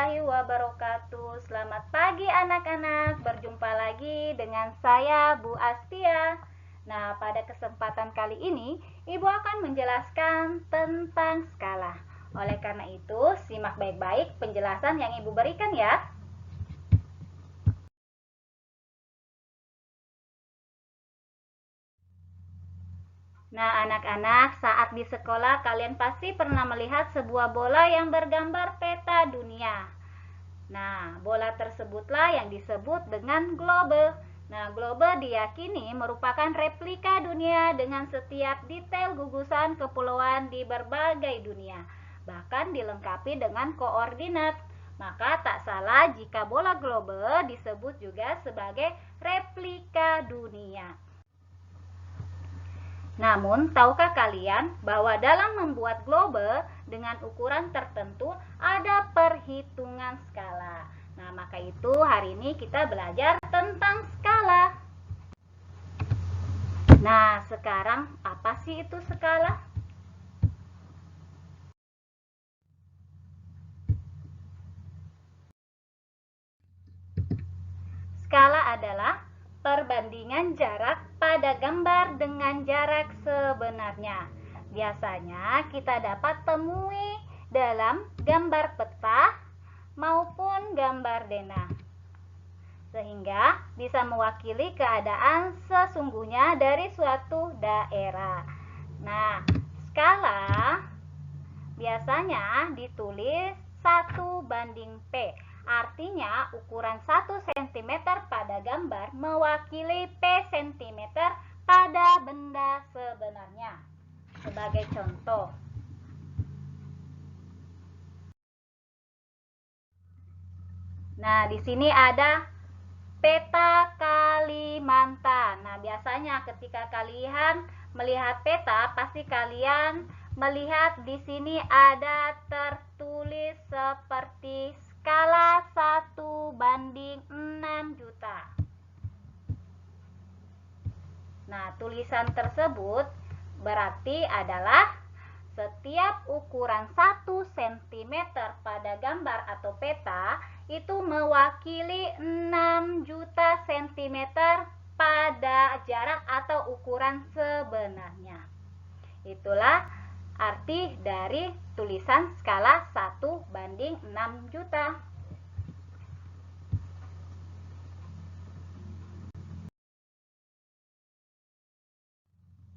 warahmatullahi wabarakatuh. Selamat pagi anak-anak, berjumpa lagi dengan saya Bu Astia. Nah, pada kesempatan kali ini Ibu akan menjelaskan tentang skala. Oleh karena itu, simak baik-baik penjelasan yang Ibu berikan ya. Nah, anak-anak, saat di sekolah kalian pasti pernah melihat sebuah bola yang bergambar peta dunia. Nah, bola tersebutlah yang disebut dengan globe. Nah, globe diyakini merupakan replika dunia dengan setiap detail gugusan kepulauan di berbagai dunia, bahkan dilengkapi dengan koordinat. Maka tak salah jika bola globe disebut juga sebagai replika dunia. Namun, tahukah kalian bahwa dalam membuat globe dengan ukuran tertentu ada perhitungan skala? Nah, maka itu hari ini kita belajar tentang skala. Nah, sekarang apa sih itu skala? Skala adalah perbandingan jarak pada gambar dengan jarak sebenarnya. Biasanya kita dapat temui dalam gambar peta maupun gambar denah, sehingga bisa mewakili keadaan sesungguhnya dari suatu daerah. Nah, skala biasanya ditulis 1:P. Artinya ukuran 1 cm pada gambar mewakili P cm pada benda sebenarnya. Sebagai contoh, nah di sini ada peta Kalimantan. Nah, biasanya ketika kalian melihat peta, pasti kalian melihat di sini ada tertulis seperti skala 1:6 juta. Nah, tulisan tersebut berarti adalah setiap ukuran 1 cm pada gambar atau peta itu mewakili 6 juta cm pada jarak atau ukuran sebenarnya. Itulah arti dari tulisan skala 1:6 juta.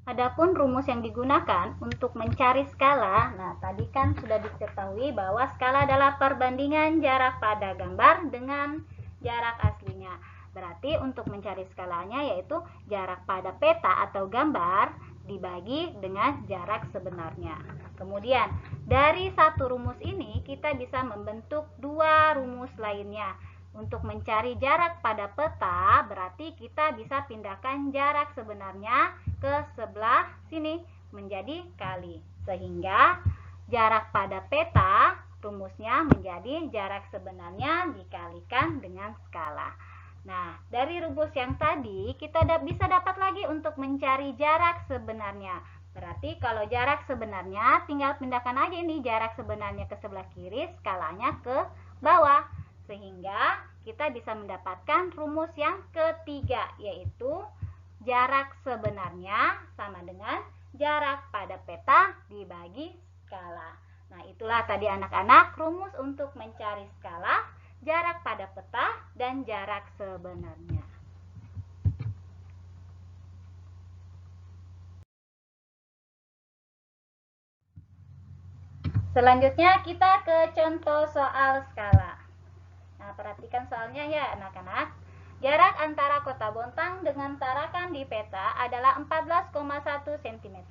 Adapun rumus yang digunakan untuk mencari skala, nah tadi kan sudah diketahui bahwa skala adalah perbandingan jarak pada gambar dengan jarak aslinya. Berarti untuk mencari skalanya yaitu jarak pada peta atau gambar dibagi dengan jarak sebenarnya. Kemudian dari satu rumus ini kita bisa membentuk dua rumus lainnya. Untuk mencari jarak pada peta, berarti kita bisa pindahkan jarak sebenarnya ke sebelah sini menjadi kali. Sehingga jarak pada peta rumusnya menjadi jarak sebenarnya dikalikan dengan skala. Nah, dari rumus yang tadi kita bisa dapat lagi untuk mencari jarak sebenarnya. Berarti kalau jarak sebenarnya tinggal pindahkan aja ini jarak sebenarnya ke sebelah kiri, skalanya ke bawah. Sehingga kita bisa mendapatkan rumus yang ketiga, yaitu jarak sebenarnya sama dengan jarak pada peta dibagi skala. Nah, itulah tadi anak-anak rumus untuk mencari skala, jarak pada peta, dan jarak sebenarnya. Selanjutnya kita ke contoh soal skala. Nah, perhatikan soalnya ya anak-anak. Jarak antara kota Bontang dengan Tarakan di peta adalah 14,1 cm.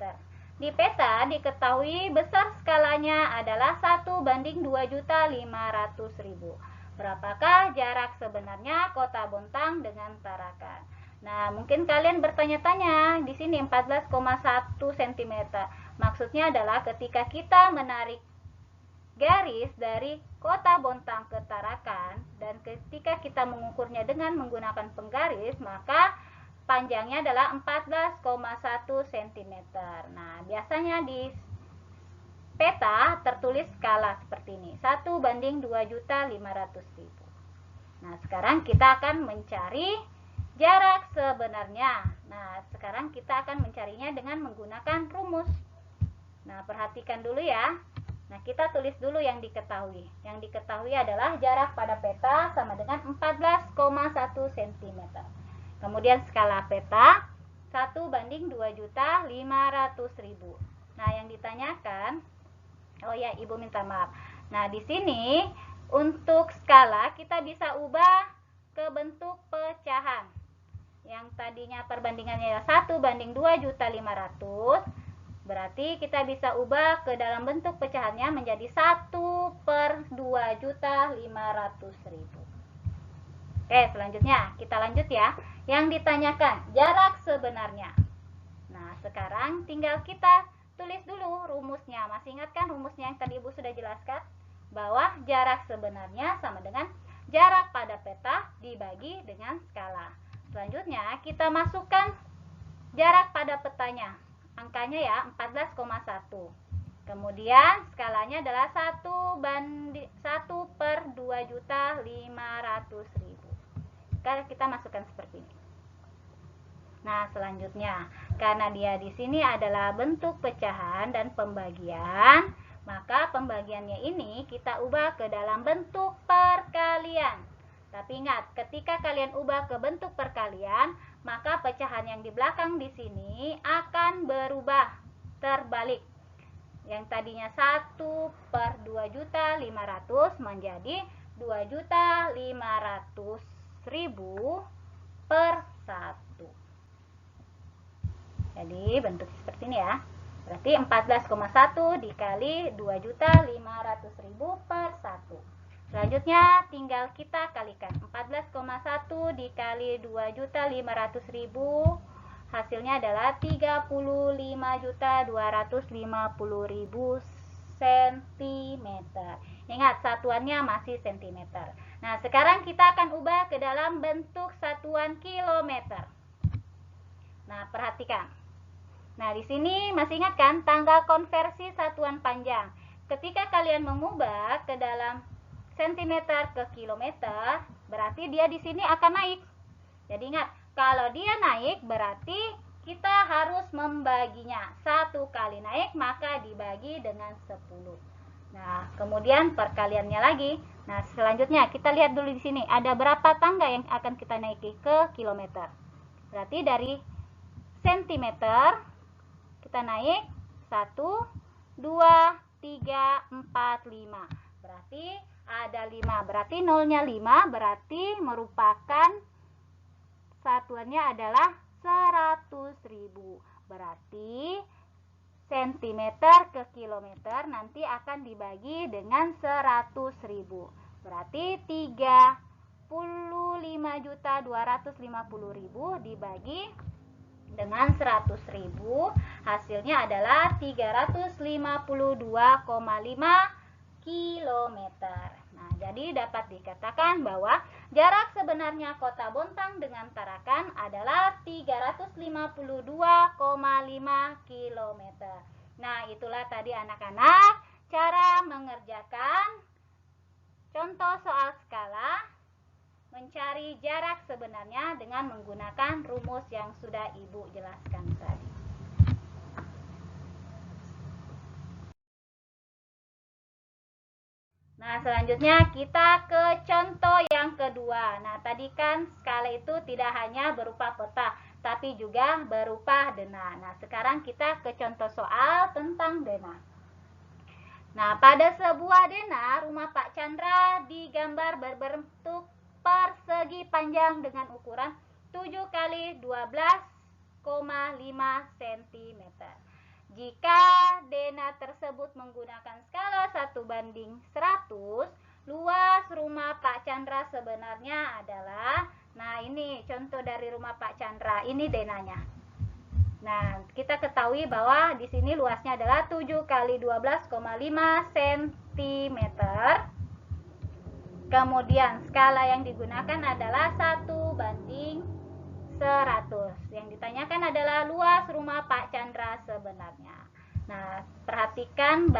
Di peta diketahui besar skalanya adalah 1:2.500.000. Berapakah jarak sebenarnya kota Bontang dengan Tarakan? Nah, mungkin kalian bertanya-tanya, di sini 14,1 cm. Maksudnya adalah ketika kita menarik garis dari kota Bontang ke Tarakan, dan ketika kita mengukurnya dengan menggunakan penggaris, maka panjangnya adalah 14,1 cm. Nah, biasanya di peta tertulis skala seperti ini, 1:2.500.000. Nah, sekarang kita akan mencari jarak sebenarnya. Nah, sekarang kita akan mencarinya dengan menggunakan rumus. Nah, perhatikan dulu ya. Nah, kita tulis dulu yang diketahui. Yang diketahui adalah jarak pada peta sama dengan 14,1 cm. Kemudian skala peta 1:2.500.000. Nah, yang ditanyakan, oh ya, Ibu minta maaf. Nah, di sini untuk skala kita bisa ubah ke bentuk pecahan. Yang tadinya perbandingannya 1:2.500.000, berarti kita bisa ubah ke dalam bentuk pecahannya menjadi 1/2.500.000. Oke, selanjutnya kita lanjut ya. Yang ditanyakan jarak sebenarnya. Nah, sekarang tinggal kita tulis dulu rumusnya. Masih ingat kan rumusnya yang tadi Ibu sudah jelaskan? Bahwa jarak sebenarnya sama dengan jarak pada peta dibagi dengan skala. Selanjutnya kita masukkan jarak pada petanya. Angkanya ya 14,1. Kemudian skalanya adalah 1/2.500.000. Sekarang kita masukkan seperti ini. Nah, selanjutnya karena dia di sini adalah bentuk pecahan dan pembagian, maka pembagiannya ini kita ubah ke dalam bentuk perkalian. Tapi ingat, ketika kalian ubah ke bentuk perkalian, maka pecahan yang di belakang di sini akan berubah terbalik. Yang tadinya 1/2.500.000 menjadi 2.500.000 per 1. Jadi bentuk seperti ini ya. Berarti 14,1 dikali 2.500.000 per 1. Selanjutnya tinggal kita kalikan. 14,1 dikali 2.500.000 hasilnya adalah 35.250.000 cm. Ingat, satuannya masih cm. Nah, sekarang kita akan ubah ke dalam bentuk satuan kilometer. Nah, perhatikan. Nah, di sini masih ingat kan tanggal konversi satuan panjang. Ketika kalian mengubah ke dalam sentimeter ke kilometer, berarti dia di sini akan naik. Jadi ingat, kalau dia naik berarti kita harus membaginya. 1 kali naik maka dibagi dengan 10. Nah, kemudian perkaliannya lagi. Nah, selanjutnya kita lihat dulu di sini ada berapa tangga yang akan kita naiki ke kilometer. Berarti dari sentimeter kita naik 1, 2, 3, 4, 5. Berarti ada 5. Berarti nolnya 5, berarti merupakan satuannya adalah 100.000. Berarti sentimeter ke kilometer nanti akan dibagi dengan 100.000. Berarti 35.250.000 dibagi dengan 100.000, hasilnya adalah 352,5 km. Nah, jadi dapat dikatakan bahwa jarak sebenarnya Kota Bontang dengan Tarakan adalah 352,5 km. Nah, itulah tadi anak-anak cara mengerjakan contoh soal skala mencari jarak sebenarnya dengan menggunakan rumus yang sudah Ibu jelaskan tadi. Nah, selanjutnya kita ke contoh yang kedua. Nah, tadi kan skala itu tidak hanya berupa peta, tapi juga berupa denah. Nah, sekarang kita ke contoh soal tentang denah. Nah, pada sebuah denah, rumah Pak Chandra digambar berbentuk persegi panjang dengan ukuran 7 kali 12,5 cm. Jika denah tersebut menggunakan skala 1:100, luas rumah Pak Chandra sebenarnya adalah, nah ini contoh dari rumah Pak Chandra, ini denahnya. Nah, kita ketahui bahwa di sini luasnya adalah 7 kali 12,5 cm. Kemudian skala yang digunakan adalah 1:100. Yang ditanyakan adalah luas rumah Pak Chandra sebenarnya. Nah, perhatikan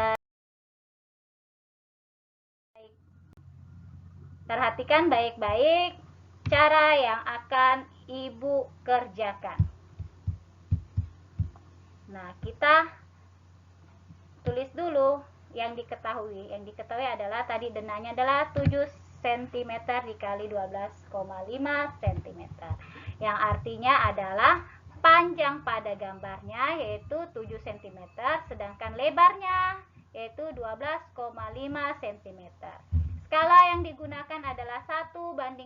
Perhatikan baik-baik cara yang akan Ibu kerjakan. Nah, kita tulis dulu yang diketahui. Yang diketahui adalah tadi denahnya adalah 7 cm dikali 12,5 cm. Yang artinya adalah panjang pada gambarnya yaitu 7 cm, sedangkan lebarnya yaitu 12,5 cm. Skala yang digunakan adalah 1:100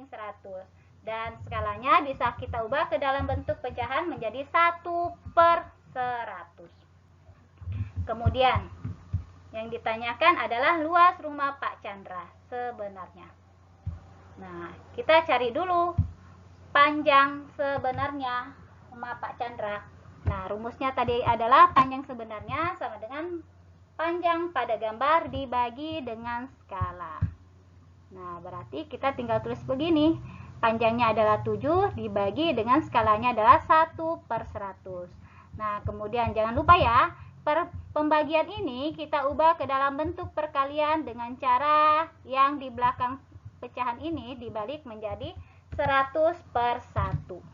dan skalanya bisa kita ubah ke dalam bentuk pecahan menjadi 1/100. Kemudian yang ditanyakan adalah luas rumah Pak Chandra sebenarnya. Nah, kita cari dulu panjang sebenarnya rumah Pak Chandra. Nah, rumusnya tadi adalah panjang sebenarnya sama dengan panjang pada gambar dibagi dengan skala. Nah, berarti kita tinggal tulis begini. Panjangnya adalah 7 dibagi dengan skalanya adalah 1/100. Nah, kemudian jangan lupa ya, pembagian ini kita ubah ke dalam bentuk perkalian dengan cara yang di belakang pecahan ini dibalik menjadi 100/1.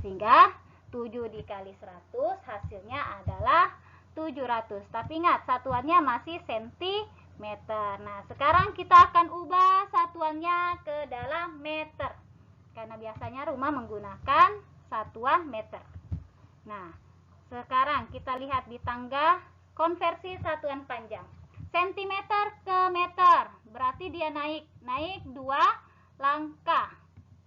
Sehingga 7 dikali 100 hasilnya adalah 700. Tapi ingat, satuannya masih sentimeter. Nah, sekarang kita akan ubah satuannya ke dalam meter. Karena biasanya rumah menggunakan satuan meter. Nah, sekarang kita lihat di tangga konversi satuan panjang. Sentimeter ke meter, berarti dia naik 2 langkah.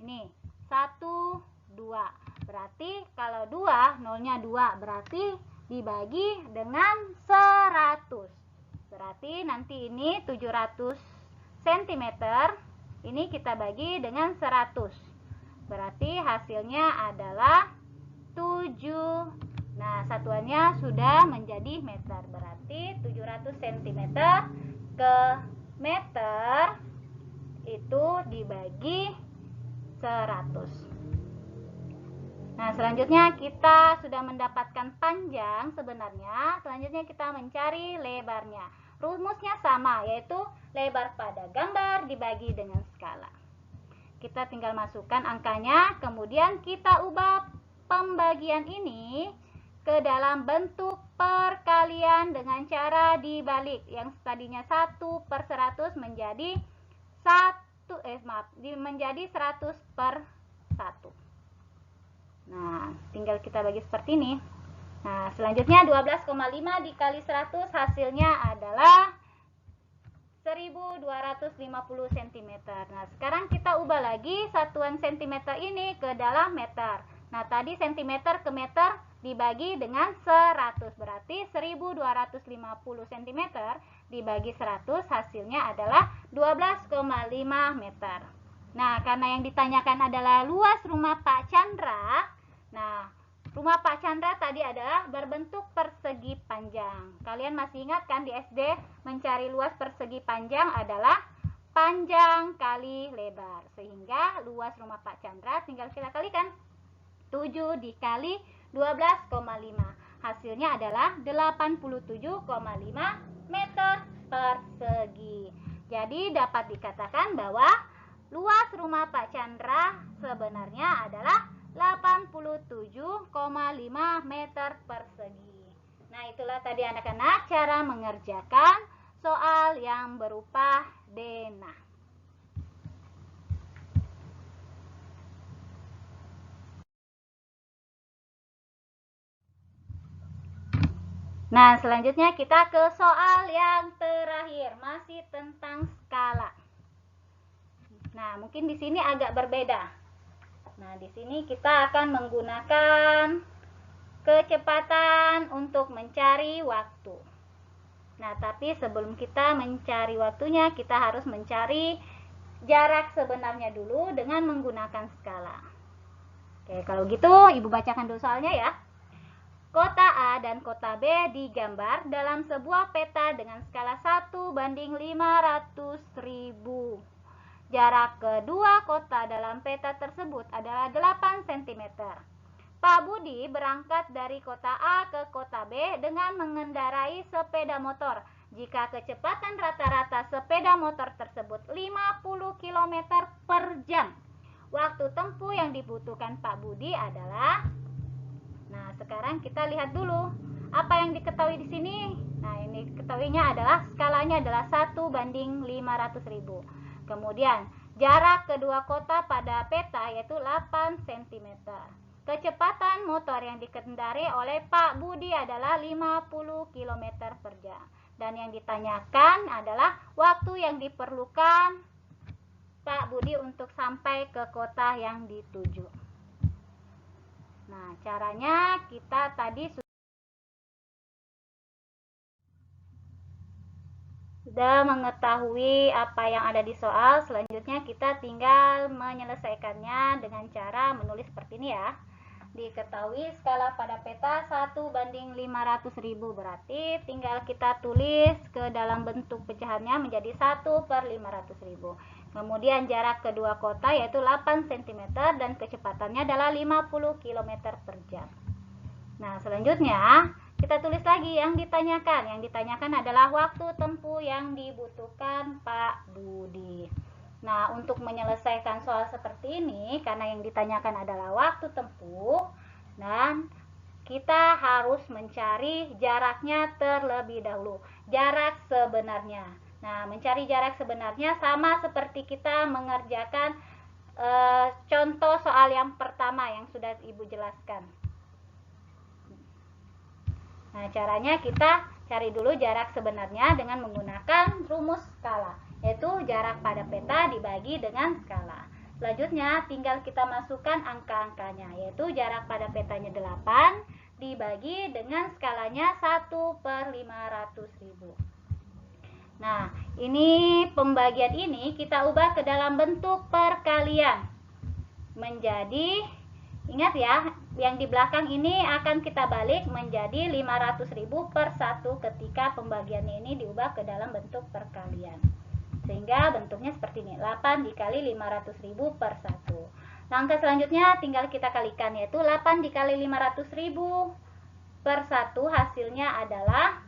Ini 1, 2. Berarti kalau 2, nolnya 2, berarti dibagi dengan 100. Berarti nanti ini 700 cm, ini kita bagi dengan 100. Berarti hasilnya adalah 7. Nah, satuannya sudah menjadi meter. Berarti 700 cm ke meter itu dibagi 100. Nah, selanjutnya kita sudah mendapatkan panjang sebenarnya. Selanjutnya kita mencari lebarnya. Rumusnya sama, yaitu lebar pada gambar dibagi dengan skala. Kita tinggal masukkan angkanya, kemudian kita ubah pembagian ini ke dalam bentuk perkalian dengan cara dibalik. Yang tadinya 1/100 menjadi menjadi 100/1. Nah, tinggal kita bagi seperti ini. Nah, selanjutnya 12,5 dikali 100 hasilnya adalah 1250 cm. Nah, sekarang kita ubah lagi satuan cm ini ke dalam meter. Nah, tadi centimeter ke meter dibagi dengan 100. Berarti 1250 cm dibagi 100 hasilnya adalah 12,5 meter. Nah, karena yang ditanyakan adalah luas rumah Pak Chandra. Nah, rumah Pak Chandra tadi adalah berbentuk persegi panjang. Kalian masih ingat kan di SD mencari luas persegi panjang adalah panjang kali lebar. Sehingga luas rumah Pak Chandra tinggal kita kalikan. 7 dikali 12,5. Hasilnya adalah 87,5 meter persegi. Jadi dapat dikatakan bahwa luas rumah Pak Chandra sebenarnya adalah 87,5 meter persegi. Nah, itulah tadi anak-anak cara mengerjakan soal yang berupa denah. Nah, selanjutnya kita ke soal yang terakhir, masih tentang skala. Nah, mungkin di sini agak berbeda. Nah, di sini kita akan menggunakan kecepatan untuk mencari waktu. Nah, tapi sebelum kita mencari waktunya, kita harus mencari jarak sebenarnya dulu dengan menggunakan skala. Oke, kalau gitu Ibu bacakan dulu soalnya ya. Kota A dan kota B digambar dalam sebuah peta dengan skala 1:500.000. Jarak kedua kota dalam peta tersebut adalah 8 cm. Pak Budi berangkat dari kota A ke kota B dengan mengendarai sepeda motor jika kecepatan rata-rata sepeda motor tersebut 50 km per jam, waktu tempuh yang dibutuhkan Pak Budi adalah. Nah, sekarang kita lihat dulu apa yang diketahui di sini. Nah, ini ketahuinya adalah skalanya adalah 1:500.000. Kemudian, jarak kedua kota pada peta yaitu 8 cm. Kecepatan motor yang dikendari oleh Pak Budi adalah 50 km per jam. Dan yang ditanyakan adalah waktu yang diperlukan Pak Budi untuk sampai ke kota yang dituju. Nah, caranya kita tadi sudah mengetahui apa yang ada di soal. Selanjutnya kita tinggal menyelesaikannya dengan cara menulis seperti ini ya. Diketahui skala pada peta 1:500.000, berarti tinggal kita tulis ke dalam bentuk pecahannya menjadi 1/500.000. Kemudian jarak kedua kota yaitu 8 cm dan kecepatannya adalah 50 km per jam. Nah, selanjutnya kita tulis lagi yang ditanyakan. Yang ditanyakan adalah waktu tempuh yang dibutuhkan Pak Budi. Nah, untuk menyelesaikan soal seperti ini, karena yang ditanyakan adalah waktu tempuh, dan kita harus mencari jaraknya terlebih dahulu. Jarak sebenarnya. Nah, mencari jarak sebenarnya sama seperti kita mengerjakan contoh soal yang pertama yang sudah Ibu jelaskan. Nah, caranya kita cari dulu jarak sebenarnya dengan menggunakan rumus skala, yaitu jarak pada peta dibagi dengan skala. Selanjutnya tinggal kita masukkan angka-angkanya, yaitu jarak pada petanya 8 dibagi dengan skalanya 1/500.000. Nah, ini pembagian ini kita ubah ke dalam bentuk perkalian menjadi, ingat ya, yang di belakang ini akan kita balik menjadi 500.000 per 1 ketika pembagiannya ini diubah ke dalam bentuk perkalian. Sehingga bentuknya seperti ini, 8 dikali 500.000 per 1. Langkah selanjutnya tinggal kita kalikan, yaitu 8 dikali 500.000 per 1 hasilnya adalah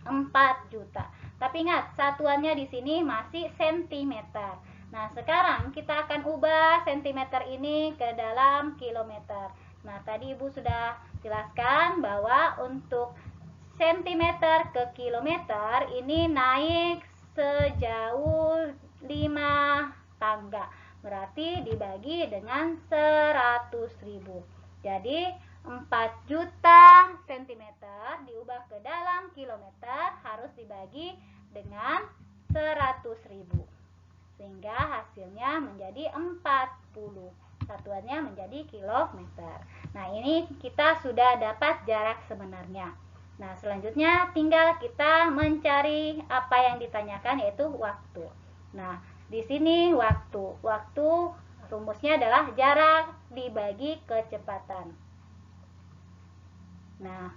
4 juta. Tapi ingat, satuannya di sini masih sentimeter. Nah, sekarang kita akan ubah sentimeter ini ke dalam kilometer. Nah, tadi Ibu sudah jelaskan bahwa untuk sentimeter ke kilometer ini naik sejauh 5 tangga. Berarti dibagi dengan 100.000. Jadi 4 juta sentimeter diubah ke dalam kilometer harus dibagi dengan 100.000. Sehingga hasilnya menjadi 40. Satuannya menjadi kilometer. Nah, ini kita sudah dapat jarak sebenarnya. Nah, selanjutnya tinggal kita mencari apa yang ditanyakan, yaitu waktu. Nah, di sini waktu. Waktu rumusnya adalah jarak dibagi kecepatan. Nah,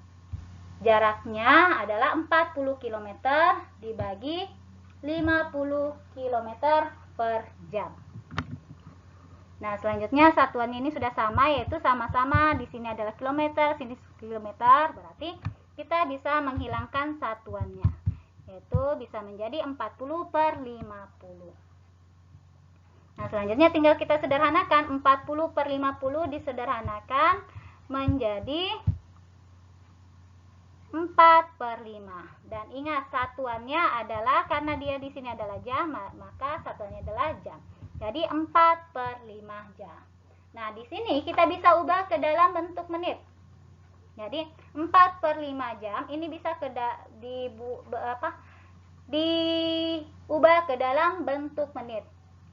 jaraknya adalah 40 km dibagi 50 km per jam. Nah, selanjutnya satuan ini sudah sama, yaitu sama-sama di sini adalah kilometer, sini kilometer, berarti kita bisa menghilangkan satuannya, yaitu bisa menjadi 40/50. Nah, selanjutnya tinggal kita sederhanakan, 40/50 disederhanakan menjadi 4/5. Dan ingat, satuannya adalah, karena dia di sini adalah jam, maka satuannya adalah jam. Jadi 4/5 jam. Nah, di sini kita bisa ubah ke dalam bentuk menit. Jadi 4/5 jam ini bisa diubah ke dalam bentuk menit.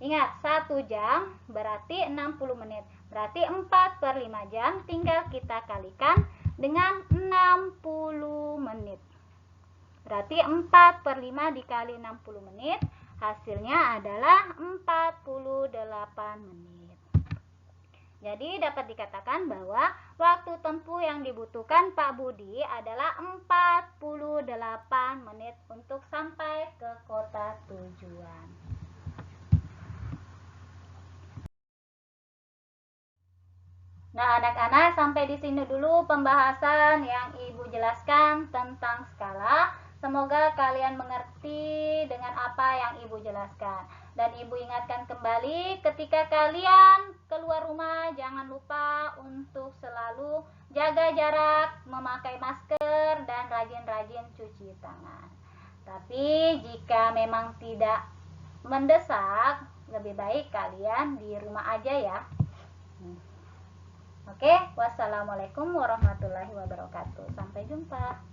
Ingat, 1 jam berarti 60 menit. Berarti 4/5 jam tinggal kita kalikan dengan 60 menit. Berarti 4/5 dikali 60 menit, hasilnya adalah 48 menit. Jadi dapat dikatakan bahwa waktu tempuh yang dibutuhkan Pak Budi adalah 48 menit untuk sampai ke kota tujuan. Nah, anak-anak, sampai di sini dulu pembahasan yang Ibu jelaskan tentang skala. Semoga kalian mengerti dengan apa yang Ibu jelaskan. Dan Ibu ingatkan kembali, ketika kalian keluar rumah, jangan lupa untuk selalu jaga jarak, memakai masker, dan rajin-rajin cuci tangan. Tapi jika memang tidak mendesak, lebih baik kalian di rumah aja ya. Oke, wassalamualaikum warahmatullahi wabarakatuh. Sampai jumpa.